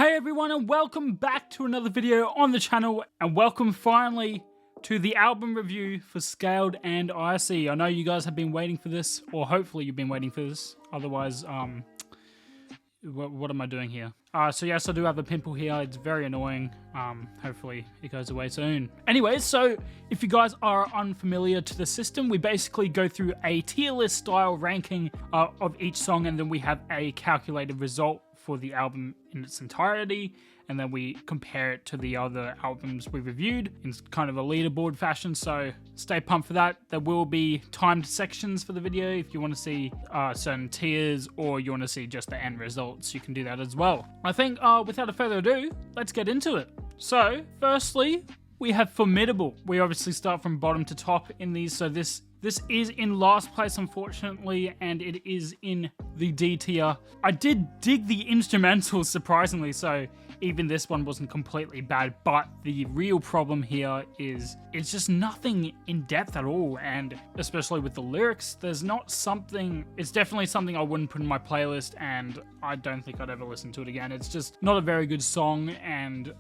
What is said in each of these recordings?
Hey everyone, and welcome back to another video on the channel, and welcome finally to the album review for 𝐥𝐤𝐤 and 𝐼𝐸. I know you guys have been waiting for this, or hopefully you've been waiting for this. Otherwise, what am I doing here? So yes, I do have a pimple here. It's very annoying. Hopefully it goes away soon. Anyways, so if you guys are unfamiliar to the system, we basically go through a tier list style ranking of each song, and then we have a calculated result for the album in its entirety, and then we compare it to the other albums we reviewed in kind of a leaderboard fashion. So stay pumped for that. There will be timed sections for the video if you want to see certain tiers, or you want to see just the end results. You can do that as well. I think without further ado, let's get into it. So firstly, we have Formidable. We obviously start from bottom to top in these, so this is in last place, unfortunately, and it is in the D tier. I did dig the instrumentals, surprisingly, so even this one wasn't completely bad, but the real problem here is it's just nothing in depth at all, and especially with the lyrics, there's not something, it's definitely something I wouldn't put in my playlist, and I don't think I'd ever listen to it again. It's just not a very good song, and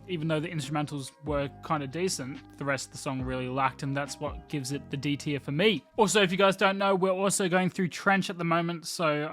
even though the instrumentals were kind of decent, the rest of the song really lacked, and that's what gives it the D tier for me. Also, if you guys don't know, we're also going through Trench at the moment, so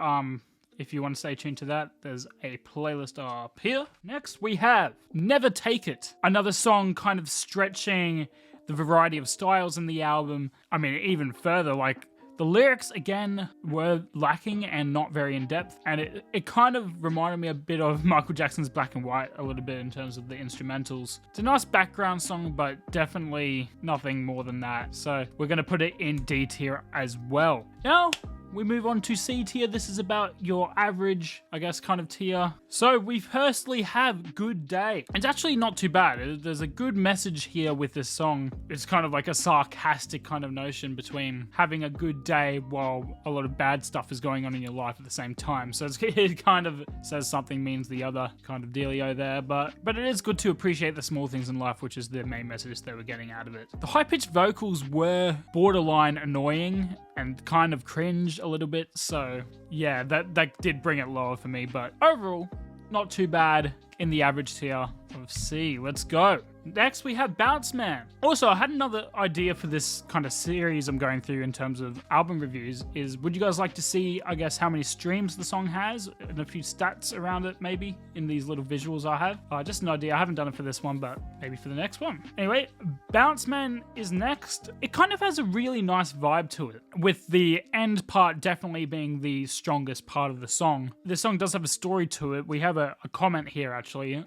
if you want to stay tuned to that, there's a playlist up here. Next, we have Never Take It, another song kind of stretching the variety of styles in the album. I mean, even further, like, the lyrics, again, were lacking and not very in-depth, and it kind of reminded me a bit of Michael Jackson's Black and White a little bit in terms of the instrumentals. It's a nice background song, but definitely nothing more than that, so we're going to put it in D tier as well. Now, we move on to C tier. This is about your average, I guess, kind of tier. So we firstly have Good Day. It's actually not too bad. There's a good message here with this song. It's kind of like a sarcastic kind of notion between having a good day while a lot of bad stuff is going on in your life at the same time. So it kind of says something means the other kind of dealio there, but it is good to appreciate the small things in life, which is the main message they were getting out of it. The high-pitched vocals were borderline annoying and kind of cringe a little bit, so yeah, that did bring it lower for me, but overall, not too bad in the average tier of C. Let's go. Next, we have Bounce Man. Also, I had another idea for this kind of series I'm going through in terms of album reviews is, would you guys like to see, I guess, how many streams the song has and a few stats around it, maybe, in these little visuals I have? Just an idea. I haven't done it for this one, but maybe for the next one. Anyway, Bounce Man is next. It kind of has a really nice vibe to it, with the end part definitely being the strongest part of the song. This song does have a story to it. We have a comment here, actually,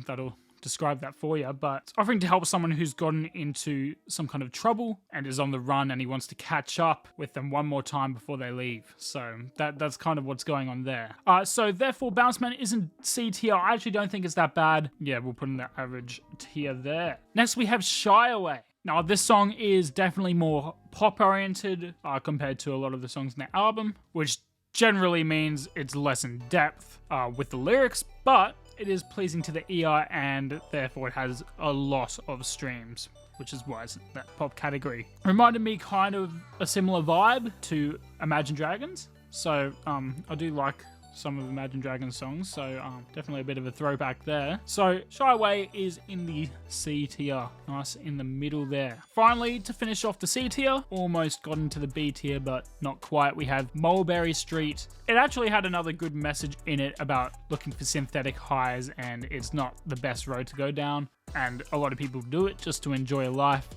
that'll describe that for you, but it's offering to help someone who's gotten into some kind of trouble and is on the run, and he wants to catch up with them one more time before they leave. So that's kind of what's going on there. So therefore, Bounce Man isn't C tier. I actually don't think it's that bad. Yeah, we'll put in the average tier there. Next, we have Shy Away. Now, this song is definitely more pop-oriented compared to a lot of the songs in the album, which generally means it's less in depth with the lyrics, but it is pleasing to the ear, and therefore it has a lot of streams, which is why it's in that pop category. Reminded me kind of a similar vibe to Imagine Dragons, so I do like some of Imagine Dragons songs, so definitely a bit of a throwback there. So Shy Away is in the C tier, nice in the middle there. Finally, to finish off the C tier, almost got into the B tier, but not quite, we have Mulberry Street. It actually had another good message in it about looking for synthetic highs, and it's not the best road to go down, and a lot of people do it just to enjoy life.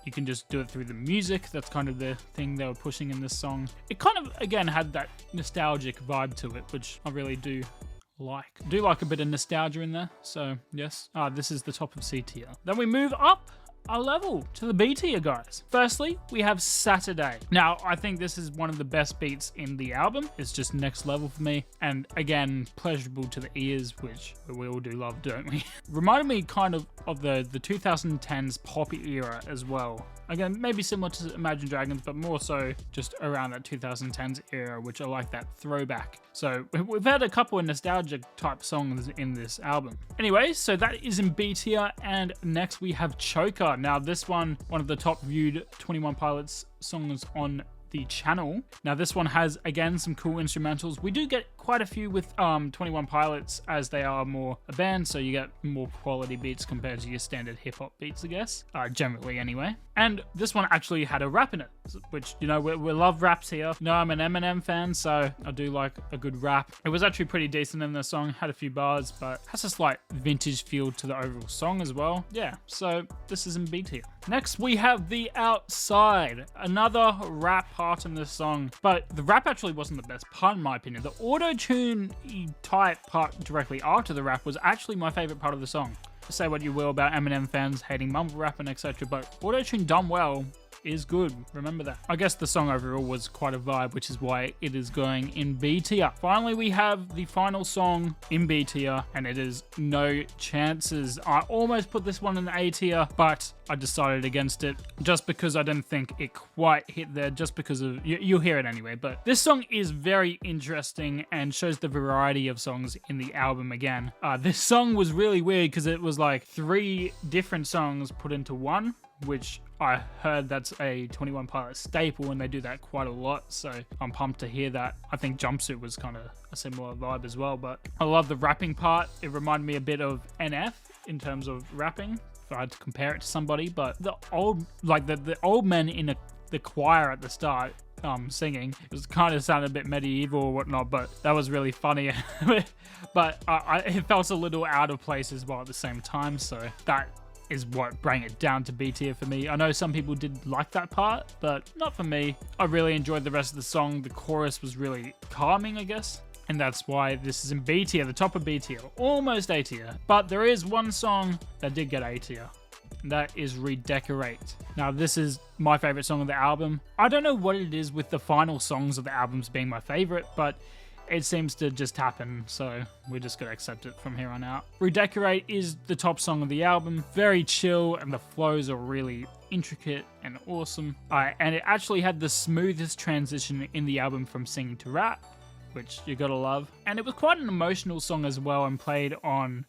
You can just do it through the music. That's kind of the thing they were pushing in this song. It kind of, again, had that nostalgic vibe to it, which I really do like. I do like a bit of nostalgia in there, so yes. This is the top of C tier. Then we move up a level to the B tier, guys. Firstly, we have Saturday. Now, I think this is one of the best beats in the album. It's just next level for me. And again, pleasurable to the ears, which we all do love, don't we? Reminded me kind of the 2010s poppy era as well. Again, maybe similar to Imagine Dragons, but more so just around that 2010s era, which I like that throwback. So we've had a couple of nostalgic type songs in this album. Anyway, so that is in B tier, and next we have Choker. Now this one of the top viewed 21 Pilots songs on the channel. Now this one has, again, some cool instrumentals. We do get quite a few with 21 Pilots, as they are more a band, so you get more quality beats compared to your standard hip-hop beats, I guess, generally anyway. And this one actually had a rap in it, which, you know, we love raps here. You know, I'm an Eminem fan, so I do like a good rap. It was actually pretty decent in the song, had a few bars, but has a slight vintage feel to the overall song as well. Yeah, so this is in B tier. Next, we have The Outside, another rap part in this song, but the rap actually wasn't the best part in my opinion. The auto-tune type part directly after the rap was actually my favorite part of the song. Say what you will about Eminem fans hating mumble rap and etc., but auto-tune done well is good. Remember that. I guess the song overall was quite a vibe, which is why it is going in B tier. Finally, we have the final song in B tier, and it is No Chances. I almost put this one in A tier, but I decided against it just because I didn't think it quite hit there, just because of, you'll hear it anyway. But this song is very interesting and shows the variety of songs in the album again. This song was really weird because it was like 3 different songs put into one, which I heard that's a 21 Pilots staple, and they do that quite a lot, so I'm pumped to hear that. I think Jumpsuit was kind of a similar vibe as well, but I love the rapping part. It reminded me a bit of NF in terms of rapping, if I had to compare it to somebody, but the old men in the choir at the start singing, it was kind of sounded a bit medieval or whatnot, but that was really funny. But it felt a little out of place as well at the same time, so that is what bring it down to B tier for me. I know some people did like that part, but not for me. I really enjoyed the rest of the song. The chorus was really calming, I guess, and that's why this is in B tier, the top of B tier, almost A tier. But there is one song that did get A tier, and that is Redecorate. Now, this is my favorite song of the album. I don't know what it is with the final songs of the albums being my favorite, but it seems to just happen, so we're just gonna accept it from here on out. Redecorate is the top song of the album. Very chill, and the flows are really intricate and awesome. And it actually had the smoothest transition in the album from singing to rap, which you gotta love. And it was quite an emotional song as well, and played on,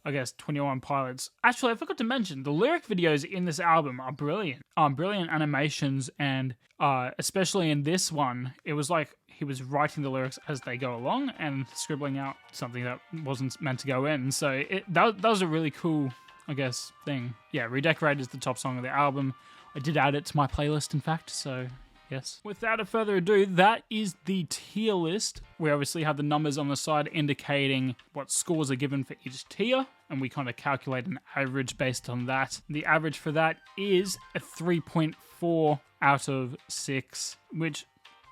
I guess, 21 Pilots. Actually, I forgot to mention, the lyric videos in this album are brilliant. Brilliant animations, and especially in this one, it was like he was writing the lyrics as they go along and scribbling out something that wasn't meant to go in. So that was a really cool, I guess, thing. Yeah, Redecorate is the top song of the album. I did add it to my playlist, in fact, so yes. Without further ado, that is the tier list. We obviously have the numbers on the side indicating what scores are given for each tier, and we kind of calculate an average based on that. The average for that is a 3.4 out of 6, which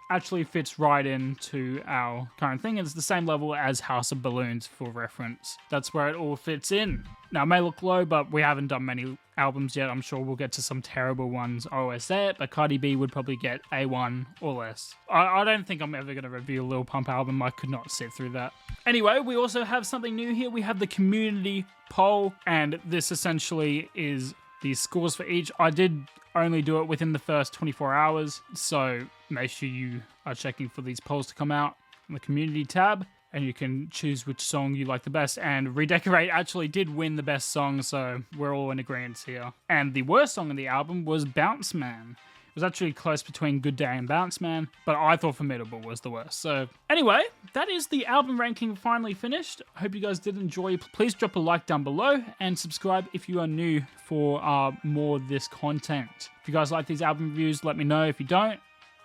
actually fits right into our current thing. It's the same level as House of Balloons for reference. That's where it all fits in. Now, it may look low, but we haven't done many albums yet. I'm sure we'll get to some terrible ones. I always say it, but Cardi B would probably get A1 or less. I don't think I'm ever going to review a Lil Pump album. I could not sit through that. Anyway, we also have something new here. We have the community poll, and this essentially is the scores for each. I did only do it within the first 24 hours, so make sure you are checking for these polls to come out in the community tab, and you can choose which song you like the best. And Redecorate actually did win the best song, so we're all in agreement here. And the worst song on the album was Bounce Man. It was actually close between Good Day and Bounce Man, but I thought Formidable was the worst. So anyway, that is the album ranking finally finished. I hope you guys did enjoy. Please drop a like down below and subscribe if you are new for more of this content. If you guys like these album reviews, let me know. If you don't,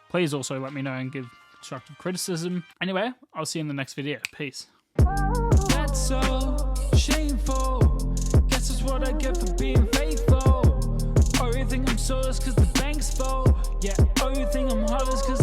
please also let me know and give constructive criticism. Anyway, I'll see you in the next video. Peace. That's so shameful. Guess that's what I get for being faithful. Oh, you think I'm soulless cause the bank's full? Yeah, oh, you think I'm heartless cause